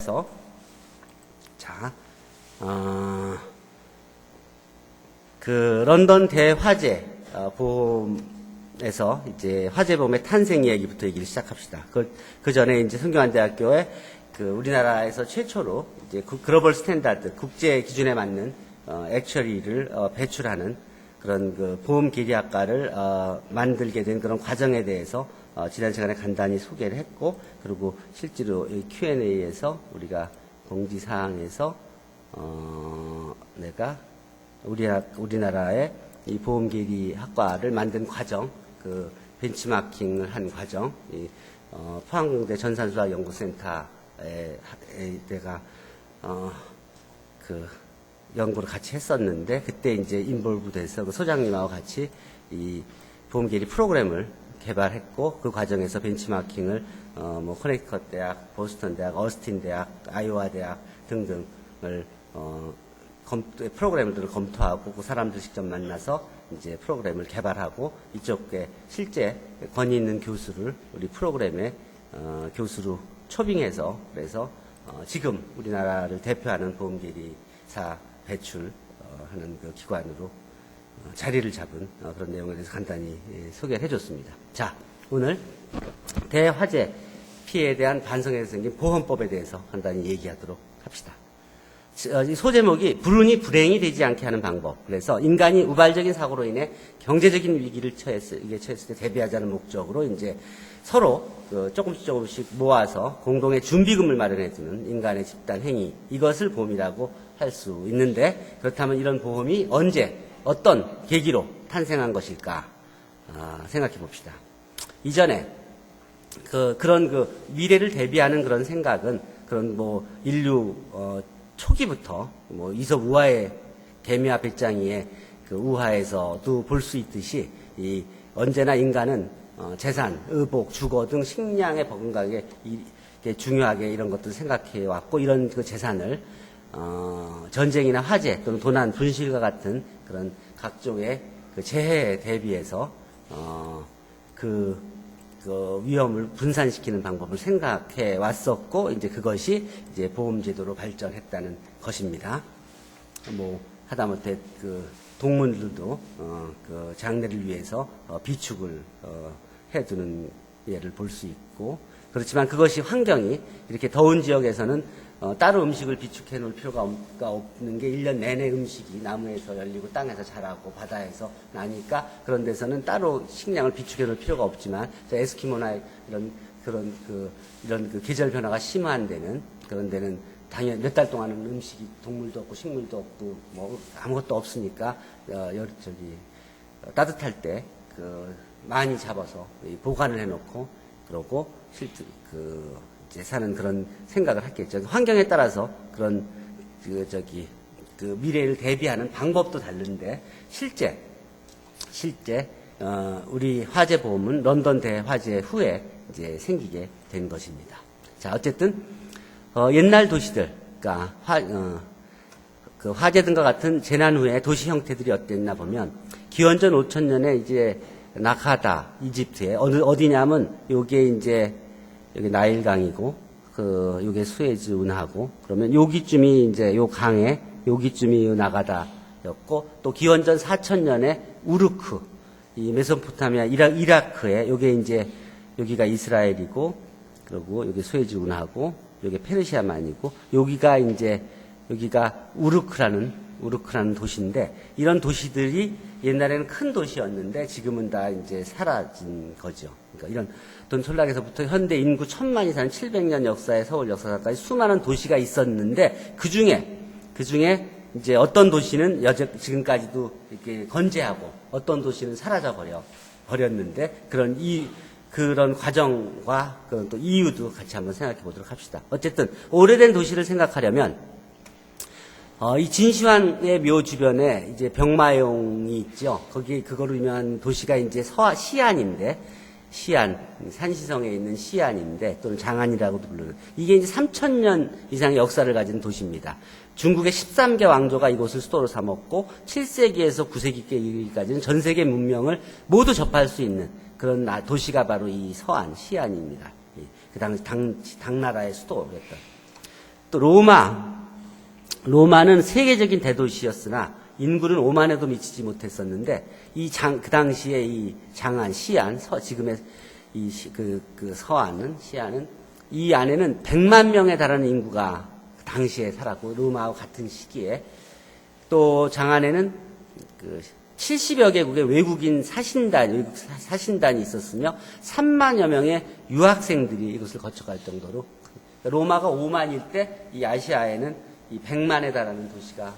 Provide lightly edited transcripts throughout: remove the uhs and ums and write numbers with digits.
그래서 자, 그 런던 대화재 보험에서 이제 화재보험의 탄생 이야기부터 얘기를 시작합시다. 그 전에 이제 성균관대학교에 그 우리나라에서 최초로 이제 글로벌 스탠다드 국제 기준에 맞는 액처리를 배출하는 그런 그 보험 계리학과를 만들게 된 그런 과정에 대해서 지난 시간에 간단히 소개를 했고, 그리고 실제로 Q&A에서 우리가 공지사항에서 내가 우리나라의 이 보험 계리학과를 만든 과정, 그 벤치마킹을 한 과정, 포항공대 전산수학연구센터에 내가 그 연구를 같이 했었는데, 그때 이제 인볼브 돼서 그 소장님하고 같이 이 보험 계리 프로그램을 개발했고, 그 과정에서 벤치마킹을 뭐 커네티컷 대학, 보스턴 대학, 어스틴 대학, 아이오와 대학 등등을 프로그램들을 검토하고 그 사람들 직접 만나서 이제 프로그램을 개발하고, 이쪽에 실제 권위 있는 교수를 우리 프로그램에 교수로 초빙해서, 그래서 지금 우리나라를 대표하는 보험계리사 배출하는 그 기관으로 자리를 잡은 그런 내용에 대해서 간단히 소개를 해줬습니다. 자, 오늘 대화재 피해에 대한 반성에서 생긴 보험법에 대해서 간단히 얘기하도록 합시다. 이 소제목이 불운이 불행이 되지 않게 하는 방법. 그래서 인간이 우발적인 사고로 인해 경제적인 위기를 처했을 때 대비하자는 목적으로 이제 서로 조금씩 모아서 공동의 준비금을 마련해주는 인간의 집단 행위, 이것을 보험이라고 할 수 있는데, 그렇다면 이런 보험이 언제 어떤 계기로 탄생한 것일까 생각해 봅시다. 이전에 그런 미래를 대비하는 그런 생각은 그런 뭐 인류 초기부터 뭐 이솝 우화의 개미와 배짱이의 그 우화에서도 볼 수 있듯이 언제나 인간은 재산, 의복, 주거 등 식량의 버금가게 중요하게 이런 것들을 생각해 왔고, 이런 그 재산을 전쟁이나 화재 또는 도난, 분실과 같은 그런 각종의 그 재해에 대비해서 그 위험을 분산시키는 방법을 생각해 왔었고, 이제 그것이 이제 보험제도로 발전했다는 것입니다. 뭐 하다못해 그 동물들도 그 장래를 위해서 비축을 해두는 예를 볼 수 있고, 그렇지만 그것이 환경이 이렇게 더운 지역에서는 따로 음식을 비축해 놓을 필요가 없는 게 1년 내내 음식이 나무에서 열리고 땅에서 자라고 바다에서 나니까, 그런 데서는 따로 식량을 비축해 놓을 필요가 없지만, 에스키모나 이런 그 계절 변화가 심한 데는, 그런 데는 당연히 몇 달 동안은 음식이 동물도 없고 식물도 없고 뭐 아무것도 없으니까 따뜻할 때 많이 잡아서 보관을 해놓고, 그러고 실제 이제 사는 그런 생각을 했겠죠. 환경에 따라서 그런 미래를 대비하는 방법도 다른데, 실제 우리 화재 보험은 런던 대화재 후에 이제 생기게 된 것입니다. 자, 어쨌든 옛날 도시들, 그러니까 그 화재 등과 같은 재난 후에 도시 형태들이 어땠나 보면, 기원전 5000년에 이제 나카다, 이집트에 어디냐면 요게 이제 여기 나일강이고, 요게 수에즈 운하고, 그러면 여기쯤이 이제 요 강에 여기쯤이 나가다였고, 또 기원전 4000년에 우르크, 이 메소포타미아 이라크에 요게 이제 여기가 이스라엘이고, 그리고 여기 수에즈 운하고, 요게 페르시아만이고, 여기가 우르크라는 도시인데, 이런 도시들이 옛날에는 큰 도시였는데 지금은 다 이제 사라진 거죠. 그러니까 이런 돈촌락에서부터 현대 인구 1000만이 사는 700년 역사의 서울 역사까지 수많은 도시가 있었는데, 그 중에 이제 어떤 도시는 지금까지도 이렇게 건재하고 어떤 도시는 사라져 버렸는데, 그런 과정과 그런 또 이유도 같이 한번 생각해 보도록 합시다. 어쨌든 오래된 도시를 생각하려면 이 진시황의 묘 주변에 이제 병마용이 있죠. 그거로 유명한 도시가 이제 시안인데, 산시성에 있는 시안인데, 또는 장안이라고도 부르는, 이게 이제 3000년 이상의 역사를 가진 도시입니다. 중국의 13개 왕조가 이곳을 수도로 삼았고, 7세기에서 9세기까지는 전 세계 문명을 모두 접할 수 있는 그런 도시가 바로 이 시안입니다. 그 당나라의 수도였던. 또 로마는 세계적인 대도시였으나 인구는 5만에도 미치지 못했었는데 그 당시에 이 장안, 시안, 지금의 서안은 시안은 이 안에는 100만 명에 달하는 인구가 그 당시에 살았고 로마와 같은 시기에 또 장안에는 70여 개국의 외국 사신단이 있었으며 3만여 명의 유학생들이 이것을 거쳐갈 정도로 로마가 5만일 때 이 아시아에는 이 100만에 달하는 도시가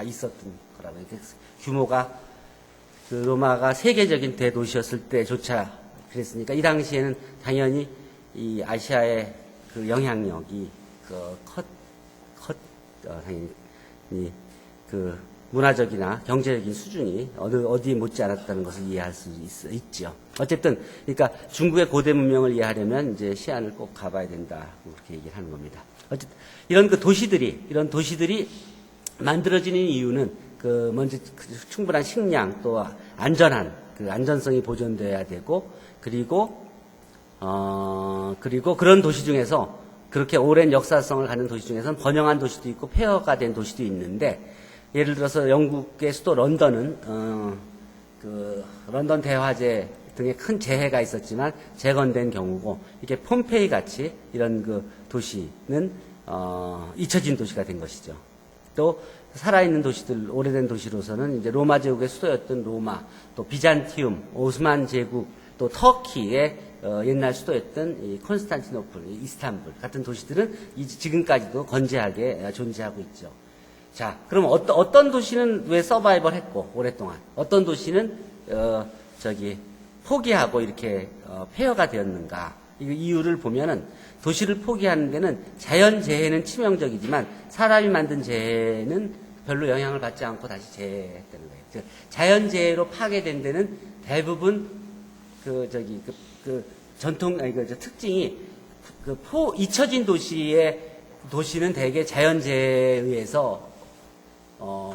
있었던 거라고요. 규모가 로마가 세계적인 대도시였을 때조차 그랬으니까 이 당시에는 당연히 이 아시아의 그 영향력이 당연히 그 문화적이나 경제적인 수준이 어디에 못지 않았다는 것을 이해할 수 있죠. 어쨌든 그러니까 중국의 고대 문명을 이해하려면 이제 시안을 꼭 가봐야 된다 그렇게 얘기를 하는 겁니다. 어쨌든 이런 도시들이 만들어지는 이유는 먼저 충분한 식량 또 안전성이 보존돼야 되고 그리고 그런 도시 중에서 그렇게 오랜 역사성을 가진 도시 중에서는 번영한 도시도 있고 폐허가 된 도시도 있는데 예를 들어서 영국의 수도 런던은 런던 대화재 등의 큰 재해가 있었지만 재건된 경우고 이렇게 폼페이 같이 이런 도시는 잊혀진 도시가 된 것이죠. 또 살아있는 도시들, 오래된 도시로서는 이제 로마 제국의 수도였던 로마, 또 비잔티움, 오스만 제국, 또 터키의 옛날 수도였던 이 콘스탄티노플, 이스탄불 같은 도시들은 지금까지도 건재하게 존재하고 있죠. 자, 그럼 어떤 도시는 왜 서바이벌 했고, 오랫동안. 어떤 도시는, 포기하고 이렇게, 폐허가 되었는가. 이 이유를 보면은 도시를 포기하는 데는 자연재해는 치명적이지만 사람이 만든 재해는 별로 영향을 받지 않고 다시 재해했다는 거예요. 즉, 자연재해로 파괴된 데는 대부분 특징이 잊혀진 도시는 대개 자연재해에 의해서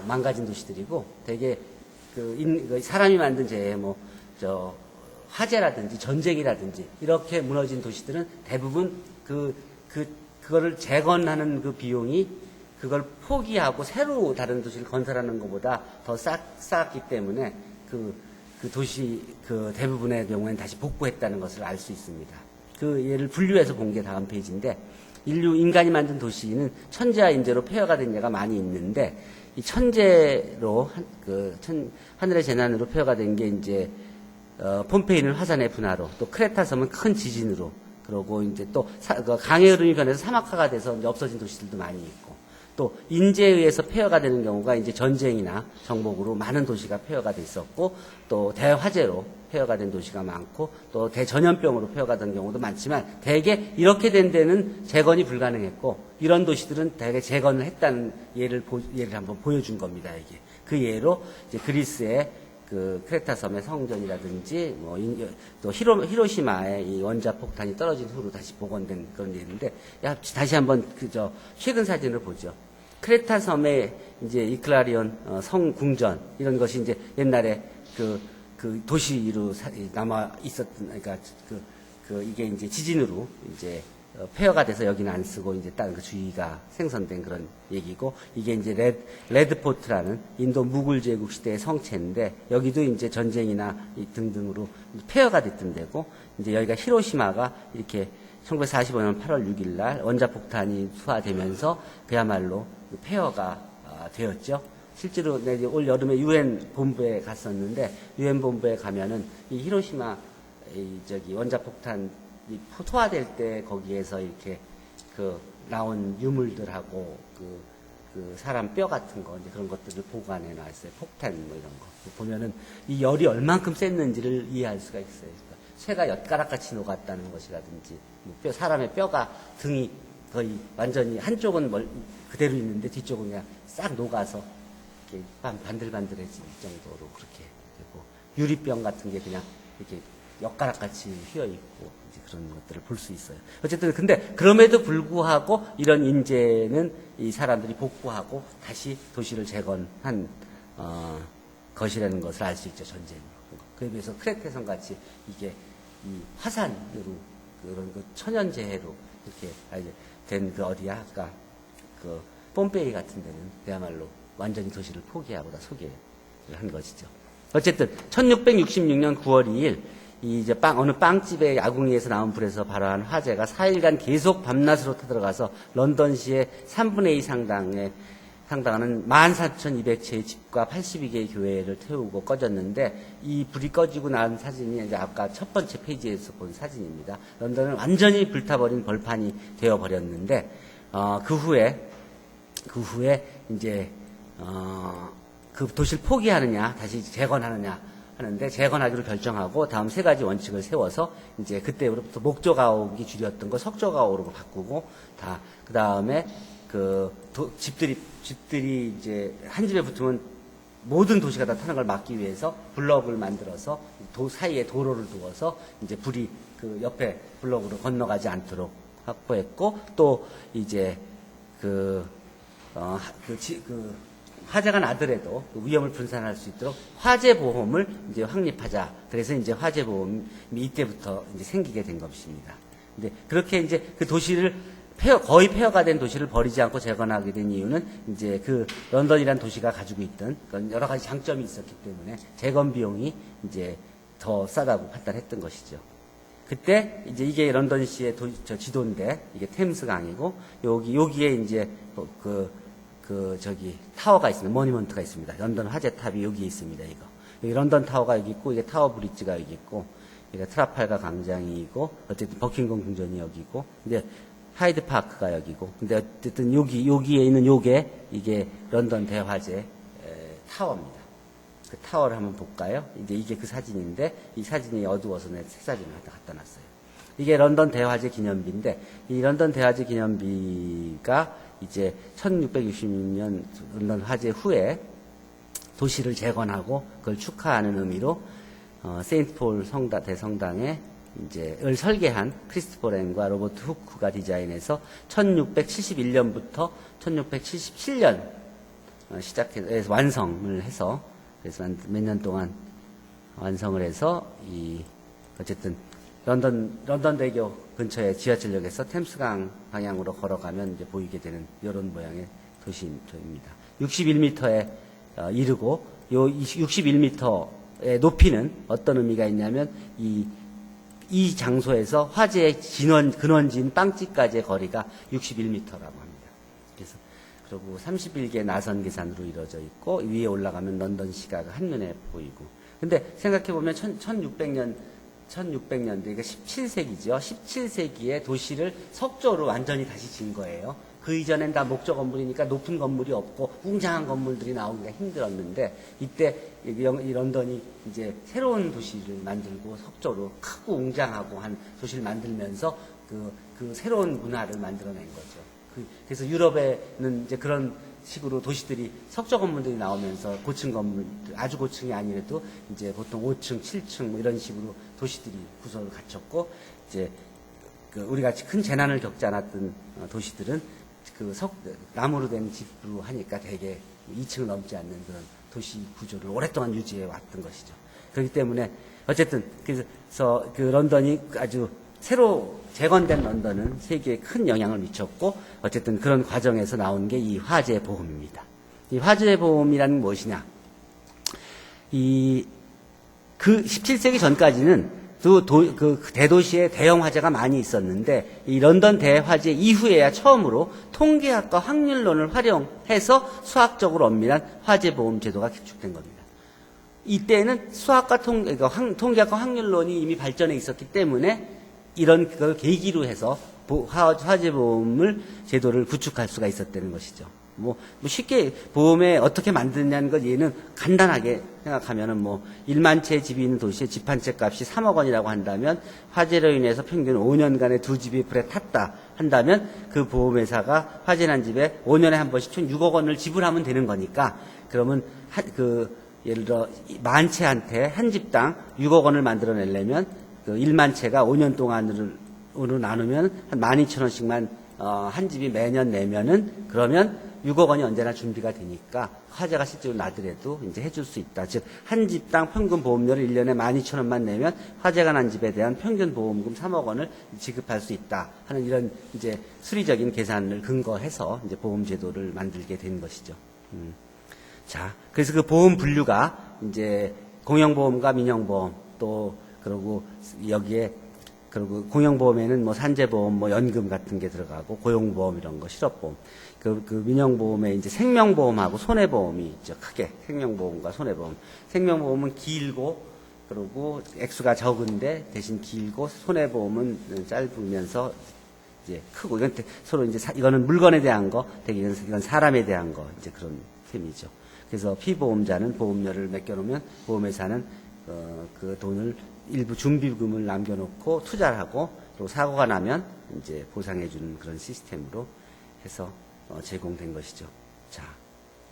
망가진 도시들이고, 되게, 사람이 만든 재해, 화재라든지 전쟁이라든지, 이렇게 무너진 도시들은 대부분 그거를 재건하는 그 비용이 그걸 포기하고 새로 다른 도시를 건설하는 것보다 더 쌌기 때문에 그 도시, 대부분의 경우에는 다시 복구했다는 것을 알 수 있습니다. 그 예를 분류해서 본 게 다음 페이지인데, 인간이 만든 도시는 천재와 인재로 폐허가 된 예가 많이 있는데, 이 천재로 하늘의 재난으로 폐허가 된 게 이제 폼페이는 화산의 분화로, 또 크레타 섬은 큰 지진으로, 그러고 이제 또 강의 흐름이 변해서 사막화가 돼서 이제 없어진 도시들도 많이 있고, 또 인재에 의해서 폐허가 되는 경우가 이제 전쟁이나 정복으로 많은 도시가 폐허가 돼 있었고, 또 대화재로 폐허가 된 도시가 많고, 또 대전염병으로 폐허가 된 경우도 많지만, 대개 이렇게 된 데는 재건이 불가능했고, 이런 도시들은 대개 재건을 했다는 예를 한번 보여준 겁니다. 이게 그 예로 이제 그리스의 크레타 섬의 성전이라든지 또 히로시마의 이 원자 폭탄이 떨어진 후로 다시 복원된 그런 예인데, 다시 한번 최근 사진을 보죠. 크레타 섬의 이제 이클라리온 성 궁전 이런 것이 이제 옛날에 그 도시로 남아 있었던, 그러니까 이게 이제 지진으로 이제 폐허가 돼서 여기는 안 쓰고 이제 다른 주위가 생성된 그런 얘기고, 이게 이제 레드포트라는 인도 무굴 제국 시대의 성체인데, 여기도 이제 전쟁이나 등등으로 폐허가 됐던 데고, 이제 여기가 히로시마가 이렇게 1945년 8월 6일 날 원자폭탄이 투하되면서 그야말로 폐허가 되었죠. 실제로 올 여름에 유엔 본부에 갔었는데, 유엔 본부에 가면은 이 히로시마 원자폭탄 투하될 때 거기에서 이렇게 나온 유물들하고 사람 뼈 같은 거 이제 그런 것들을 보관해 놨어요. 폭탄 이런 거 보면은 이 열이 얼만큼 셌는지를 이해할 수가 있어요. 그러니까 쇠가 엿가락같이 녹았다는 것이라든지, 사람의 뼈가 등이 거의 완전히 한쪽은 그대로 있는데 뒤쪽은 그냥 싹 녹아서 이렇게 반들반들해질 정도로 그렇게 되고, 유리병 같은 게 그냥 이렇게 엿가락같이 휘어 있고 이제 그런 것들을 볼 수 있어요. 어쨌든 근데 그럼에도 불구하고 이런 인재는 이 사람들이 복구하고 다시 도시를 재건한 것이라는 것을 알 수 있죠. 전쟁으로. 그에 비해서 크레테섬 같이 이게 이 화산으로 그런 천연재해로 이렇게 된 그 어디야? 아까 그 폼페이 같은 데는 그야말로 완전히 도시를 포기하고 다 소개를 한 것이죠. 어쨌든 1666년 9월 2일 이 이제 어느 빵집의 야궁이에서 나온 불에서 발화한 화재가 4일간 계속 밤낮으로 타들어가서 런던시의 3분의 2 상당하는 14,200채의 집과 82개의 교회를 태우고 꺼졌는데, 이 불이 꺼지고 난 사진이 이제 아까 첫 번째 페이지에서 본 사진입니다. 런던은 완전히 불타버린 벌판이 되어버렸는데, 그 후에 이제 그 도시를 포기하느냐 다시 재건하느냐 하는데, 재건하기로 결정하고 다음 세 가지 원칙을 세워서 이제 그때부터 목조가옥이 줄였던 거 석조가옥으로 바꾸고, 그 다음에 집들이 이제 한 집에 붙으면 모든 도시가 다 타는 걸 막기 위해서 블럭을 만들어서 사이에 도로를 두어서 이제 불이 그 옆에 블럭으로 건너가지 않도록 확보했고, 또 이제 화재가 나더라도 그 위험을 분산할 수 있도록 화재 보험을 이제 확립하자. 그래서 이제 화재 보험이 이때부터 이제 생기게 된 것입니다. 근데 그렇게 이제 그 도시를 거의 폐허가 된 도시를 버리지 않고 재건하게 된 이유는 이제 그 런던이라는 도시가 가지고 있던 여러 가지 장점이 있었기 때문에 재건 비용이 이제 더 싸다고 판단했던 것이죠. 그때 이제 이게 런던시의 지도인데, 이게 템스강이고, 여기에 이제 저기 타워가 있습니다. 모니먼트가 있습니다. 런던 화재탑이 여기에 있습니다. 여기 런던 타워가 여기 있고, 이게 타워 브릿지가 여기 있고, 이게 트라팔가 광장이고, 어쨌든 버킹엄 궁전이 여기고, 근데 하이드 파크가 여기고, 근데 어쨌든 여기에 있는 이게 런던 대화재 타워입니다. 그 타워를 한번 볼까요? 이제 이게 그 사진인데, 이 사진이 어두워서 내 새 사진을 갖다 놨어요. 이게 런던 대화재 기념비인데, 이 런던 대화재 기념비가 이제 1666년 런던 화재 후에 도시를 재건하고 그걸 축하하는 의미로 세인트 폴 대성당에 을 설계한 크리스토퍼 랭과 로버트 후크가 디자인해서 1671년부터 1677년 시작해서 완성을 해서, 그래서 몇 년 동안 완성을 해서 어쨌든 런던대교 근처의 지하철역에서 템스강 방향으로 걸어가면 이제 보이게 되는 이런 모양의 도시입니다. 61m에 이르고, 요 61m의 높이는 어떤 의미가 있냐면 이 장소에서 화재의 근원지인 빵집까지의 거리가 61m라고 합니다. 그래서 그리고 31개 나선 계산으로 이루어져 있고, 위에 올라가면 런던시가 한눈에 보이고. 근데 생각해 보면 1600년대, 그러니까 17세기죠. 17세기에 도시를 석조로 완전히 다시 진 거예요. 그 이전엔 다 목조 건물이니까 높은 건물이 없고 웅장한 건물들이 나오기가 힘들었는데, 이때 이 런던이 이제 새로운 도시를 만들고 석조로 크고 웅장하고 한 도시를 만들면서 그 새로운 문화를 만들어낸 거죠. 그래서 유럽에는 이제 그런 식으로 도시들이 석조 건물들이 나오면서 고층 건물, 아주 고층이 아니라도 이제 보통 5층, 7층 뭐 이런 식으로 도시들이 구조를 갖췄고, 이제 우리 같이 큰 재난을 겪지 않았던 도시들은 나무로 된 집으로 하니까 대개 2층을 넘지 않는 그런 도시 구조를 오랫동안 유지해 왔던 것이죠. 그렇기 때문에 어쨌든 그래서 그 런던이 아주 새로 재건된 런던은 세계에 큰 영향을 미쳤고, 어쨌든 그런 과정에서 나온 게 이 화재 보험입니다. 이 화재 보험이란 무엇이냐? 그 17세기 전까지는 그 대도시에 대형 화재가 많이 있었는데, 이 런던 대화재 이후에야 처음으로 통계학과 확률론을 활용해서 수학적으로 엄밀한 화재보험 제도가 기축된 겁니다. 이때는 수학과 통계학과 확률론이 이미 발전해 있었기 때문에 이런 그걸 계기로 해서 화재보험을 제도를 구축할 수가 있었다는 것이죠. 쉽게 보험에 어떻게 만드냐는 것 얘는 간단하게 생각하면은 1만 채 집이 있는 도시에 집 한 채 값이 3억 원이라고 한다면, 화재로 인해서 평균 5년간에 2집이 불에 탔다 한다면, 그 보험회사가 화재 난 집에 5년에 한 번씩 총 6억 원을 지불하면 되는 거니까, 그러면 예를 들어 만 채한테 한 집당 6억 원을 만들어내려면 1만 채가 5년 동안으로 나누면 한 12,000원씩만 한 집이 매년 내면은, 그러면 6억 원이 언제나 준비가 되니까 화재가 실제로 나더라도 이제 해줄 수 있다. 즉, 한 집당 평균 보험료를 1년에 12,000원만 내면 화재가 난 집에 대한 평균 보험금 3억 원을 지급할 수 있다 하는 이런 이제 수리적인 계산을 근거해서 이제 보험 제도를 만들게 된 것이죠. 자, 그래서 그 보험 분류가 이제 공영보험과 민영보험 또 그리고 여기에 그리고 공영보험에는 뭐 산재보험, 뭐 연금 같은 게 들어가고 고용보험 이런 거, 실업보험. 그 민영보험에 이제 생명보험하고 손해보험이 있죠. 크게 생명보험과 손해보험. 생명보험은 길고 그리고 액수가 적은데 대신 길고 손해보험은 짧으면서 이제 크고 이건 서로 이제 이거는 물건에 대한 거, 되게 이건 사람에 대한 거 이제 그런 셈이죠. 그래서 피보험자는 보험료를 맡겨놓으면 보험회사는 그 돈을 일부 준비금을 남겨놓고 투자를 하고 그리고 사고가 나면 이제 보상해주는 그런 시스템으로 해서 제공된 것이죠. 자,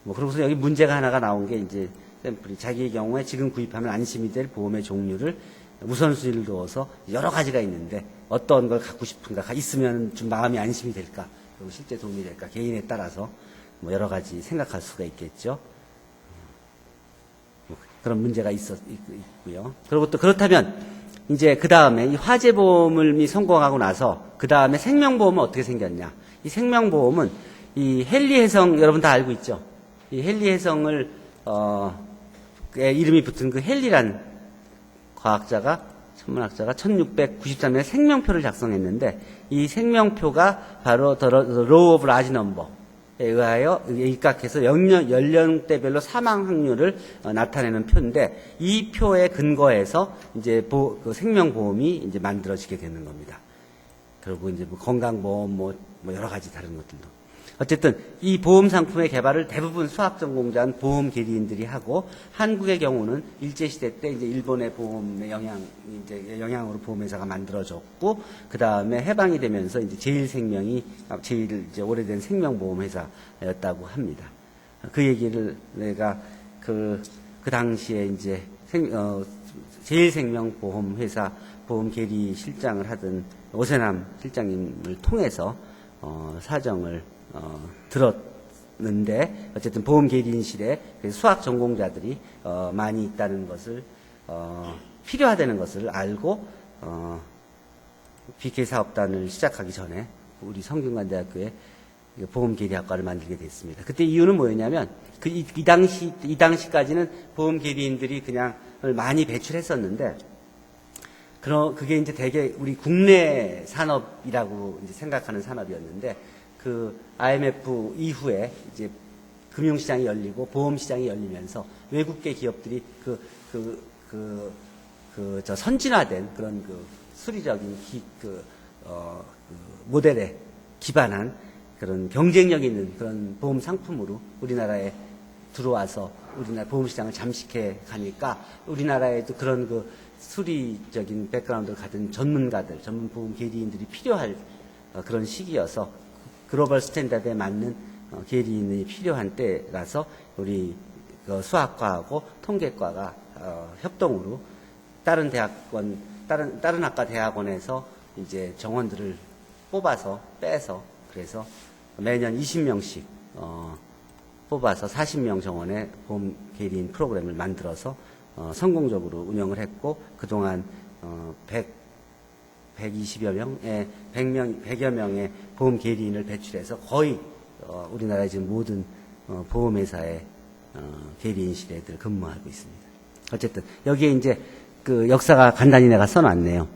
뭐 그러고서 여기 문제가 하나가 나온 게 이제 샘플이 자기의 경우에 지금 구입하면 안심이 될 보험의 종류를 우선순위를 두어서 여러 가지가 있는데 어떤 걸 갖고 싶은가, 있으면 좀 마음이 안심이 될까, 그리고 실제 도움이 될까, 개인에 따라서 뭐 여러 가지 생각할 수가 있겠죠. 그런 문제가 있고요. 그리고 또 그렇다면 이제 그 다음에 이 화재보험을 성공하고 나서 그 다음에 생명보험은 어떻게 생겼냐? 이 생명보험은 이 헨리 해성 여러분 다 알고 있죠? 이 헨리 해성을 이름이 붙은 그 헨리란 과학자가 천문학자가 1693년에 생명표를 작성했는데 이 생명표가 바로 The Law of Large Number에 의하여 입각해서 연령대별로 사망 확률을 나타내는 표인데 이 표에 근거해서 이제 그 생명보험이 이제 만들어지게 되는 겁니다. 그리고 이제 뭐 건강보험 뭐 여러 가지 다른 것들도. 어쨌든 이 보험 상품의 개발을 대부분 수학 전공자인 보험 계리인들이 하고 한국의 경우는 일제 시대 때 이제 일본의 보험의 영향으로 보험회사가 만들어졌고 그 다음에 해방이 되면서 이제 제일생명이 제일 이제 오래된 생명보험회사였다고 합니다. 그 얘기를 내가 그 당시에 이제 제일생명보험회사 보험 계리 실장을 하던 오세남 실장님을 통해서 사정을 들었는데 어쨌든 보험 계리인실에 수학 전공자들이 많이 있다는 것을 필요하다는 것을 알고 BK 사업단을 시작하기 전에 우리 성균관대학교에 보험 계리학과를 만들게 됐습니다. 그때 이유는 뭐였냐면 이 당시까지는 보험 계리인들이 그냥 많이 배출했었는데 그게 이제 되게 우리 국내 산업이라고 이제 생각하는 산업이었는데 그 IMF 이후에 이제 금융시장이 열리고 보험시장이 열리면서 외국계 기업들이 선진화된 그런 수리적인 모델에 기반한 그런 경쟁력 있는 그런 보험 상품으로 우리나라에 들어와서 우리나라 보험시장을 잠식해 가니까 우리나라에도 그런 수리적인 백그라운드를 가진 전문가들, 전문 보험 계리인들이 필요할 그런 시기여서 글로벌 스탠다드에 맞는 계리인이 필요한 때라서 우리 수학과하고 통계과가 협동으로 다른 대학원, 다른 학과 대학원에서 이제 정원들을 뽑아서 빼서 그래서 매년 20명씩 뽑아서 40명 정원의 보험 계리인 프로그램을 만들어서 성공적으로 운영을 했고 그동안 120여 명의 100여 명의 보험 계리인을 배출해서 거의 우리나라의 지금 모든 보험회사의 계리인실에 근무하고 있습니다. 어쨌든 여기에 이제 그 역사가 간단히 내가 써놨네요.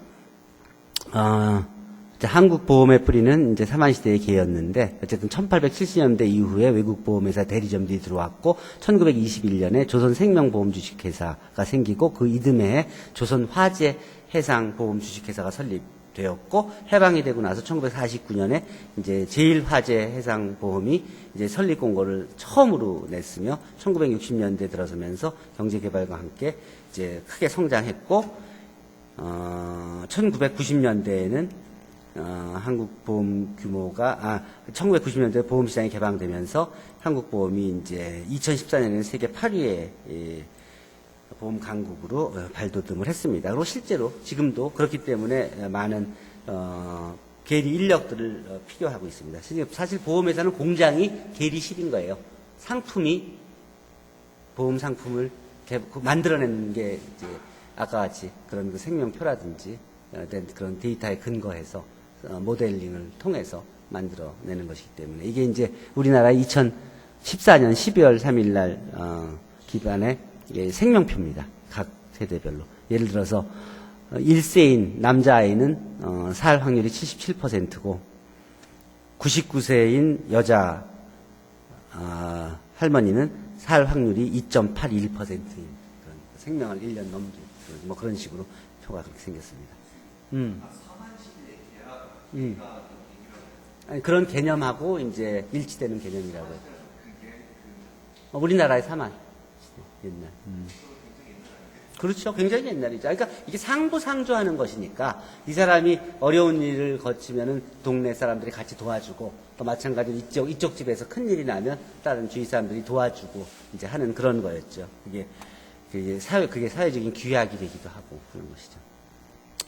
한국 보험의 뿌리는 이제 사만시대의 개였는데 어쨌든 1870년대 이후에 외국 보험회사 대리점들이 들어왔고 1921년에 조선생명보험 주식회사가 생기고 그 이듬해에 조선화재해상보험 주식회사가 설립되었고 해방이 되고 나서 1949년에 이제 제일화재해상보험이 이제 설립 공고를 처음으로 냈으며 1960년대 들어서면서 경제개발과 함께 이제 크게 성장했고 1990년대에는 한국 보험 규모가 1990년대 보험 시장이 개방되면서 한국 보험이 이제 2014년에는 세계 8위의 보험 강국으로 발돋움을 했습니다. 그리고 실제로 지금도 그렇기 때문에 많은 계리 인력들을 필요하고 있습니다. 사실 보험회사는 공장이 계리실인 거예요. 상품이 보험 상품을 만들어내는 게 이제 아까 같이 그런 그 생명표라든지 그런 데이터에 근거해서 모델링을 통해서 만들어내는 것이기 때문에 이게 이제 우리나라 2014년 12월 3일 날 기반의 생명표입니다. 각 세대별로. 예를 들어서 1세인 남자아이는 살 확률이 77%고 99세인 여자 할머니는 살 확률이 2.81%인 그런 생명을 1년 넘긴 뭐 그런 식으로 표가 그렇게 생겼습니다. 아니, 그런 개념하고 이제 일치되는 개념이라고 해요. 우리나라의 사만 옛날. 그렇죠. 굉장히 옛날이죠. 그러니까 이게 상부상조하는 것이니까 이 사람이 어려운 일을 거치면은 동네 사람들이 같이 도와주고 또 마찬가지로 이쪽 집에서 큰 일이 나면 다른 주위 사람들이 도와주고 이제 하는 그런 거였죠. 그게 사회적인 규약이 되기도 하고 그런 것이죠.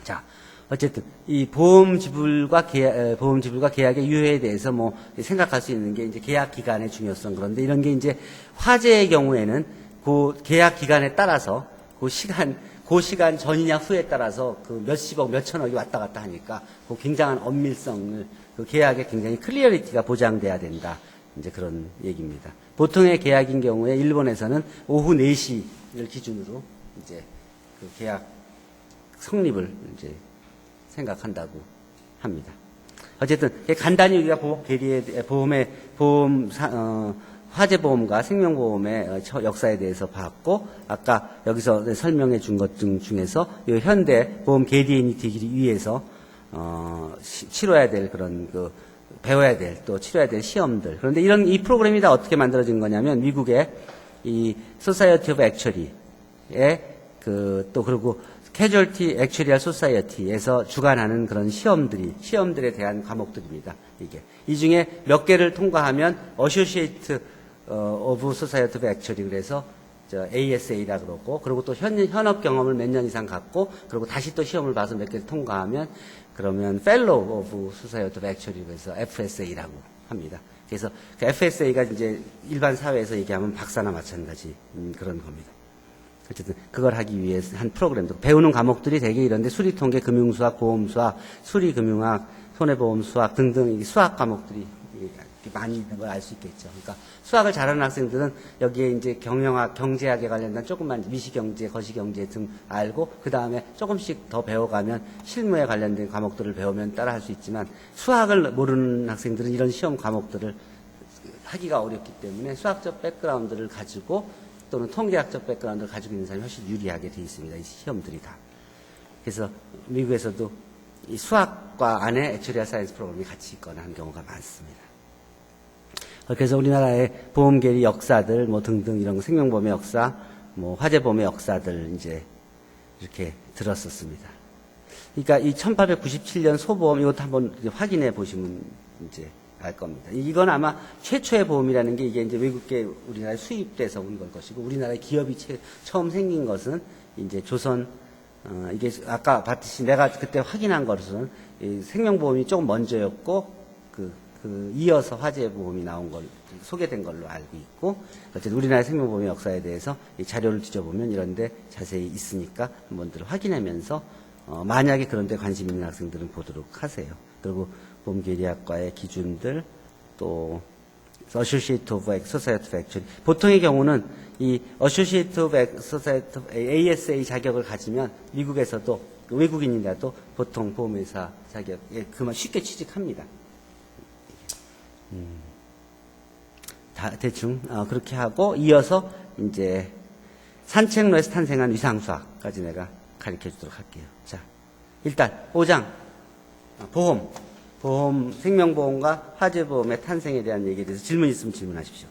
자, 어쨌든 이 보험 지불과 계약의 유효에 대해서 뭐 생각할 수 있는 게 이제 계약 기간의 중요성 그런데 이런 게 이제 화재의 경우에는 그 계약 기간에 따라서 그 시간 전이냐 후에 따라서 그 몇십억, 몇천억이 왔다 갔다 하니까 그 굉장한 엄밀성을 그 계약에 굉장히 클리어리티가 보장돼야 된다. 이제 그런 얘기입니다. 보통의 계약인 경우에 일본에서는 오후 4시를 기준으로 이제 그 계약 성립을 이제 생각한다고 합니다. 어쨌든 간단히 우리가 화재보험과 생명보험의 역사에 대해서 봤고 아까 여기서 설명해 준 것 중에서 이 현대 보험 계리인이 되기 위해서 치러야 될 그런 배워야 될 또 치러야 될 시험들 그런데 이 프로그램이 다 어떻게 만들어진 거냐면 미국의 이 Society of Actuary의 또 그리고 Casualty Actuarial Society에서 주관하는 그런 시험들에 대한 과목들입니다. 이 중에 몇 개를 통과하면 Associate of Society of Actuary 그래서 ASA라 그러고 그리고 또 현업 경험을 몇 년 이상 갖고 그리고 다시 또 시험을 봐서 몇 개를 통과하면 그러면 Fellow of Society of Actuary 그래서 FSA라고 합니다. 그래서 그 FSA가 이제 일반 사회에서 얘기하면 박사나 마찬가지 그런 겁니다. 어쨌든 그걸 하기 위해서 한 프로그램도 배우는 과목들이 되게 이런데 수리통계, 금융수학, 보험수학, 수리금융학, 손해보험수학 등등 수학 과목들이 많이 있는 걸 알 수 있겠죠. 그러니까 수학을 잘하는 학생들은 여기에 이제 경영학, 경제학에 관련된 조금만 미시경제, 거시경제 등 알고 그 다음에 조금씩 더 배워가면 실무에 관련된 과목들을 배우면 따라 할 수 있지만 수학을 모르는 학생들은 이런 시험 과목들을 하기가 어렵기 때문에 수학적 백그라운드를 가지고 또는 통계학적 백그라운드를 가지고 있는 사람이 훨씬 유리하게 되어 있습니다. 이 시험들이 다. 그래서 미국에서도 이 수학과 안에 액추리얼 사이언스 프로그램이 같이 있거나 하는 경우가 많습니다. 그래서 우리나라의 보험계리 역사들 뭐 등등 이런 생명보험의 역사, 뭐 화재보험의 역사들 이제 이렇게 들었었습니다. 그러니까 이 1897년 소보험 이것도 한번 확인해 보시면 이제 알 겁니다. 이건 아마 최초의 보험이라는 게 이게 이제 외국계 우리나라에 수입돼서 온 걸 것이고 우리나라의 기업이 처음 생긴 것은 이제 조선 이게 아까 봤듯이 내가 그때 확인한 것은 생명보험이 조금 먼저였고 이어서 화재보험이 나온 걸 소개된 걸로 알고 있고 어쨌든 우리나라의 생명보험의 역사에 대해서 이 자료를 뒤져보면 이런데 자세히 있으니까 한번들 확인하면서 만약에 그런데 관심 있는 학생들은 보도록 하세요. 그리고 보험계리학과의 기준들 또 Associate of Society of Actuary 보통의 경우는 이 Associate of Society of ASA 자격을 가지면 미국에서도 외국인이라도 보통 보험회사 자격에 그만 쉽게 취직합니다. 대충 그렇게 하고 이어서 이제 산책로에서 탄생한 위상수학까지 내가 가르쳐 주도록 할게요. 자, 일단 5장 보험, 생명보험과 화재보험의 탄생에 대한 얘기에 대해서 질문 있으면 질문하십시오.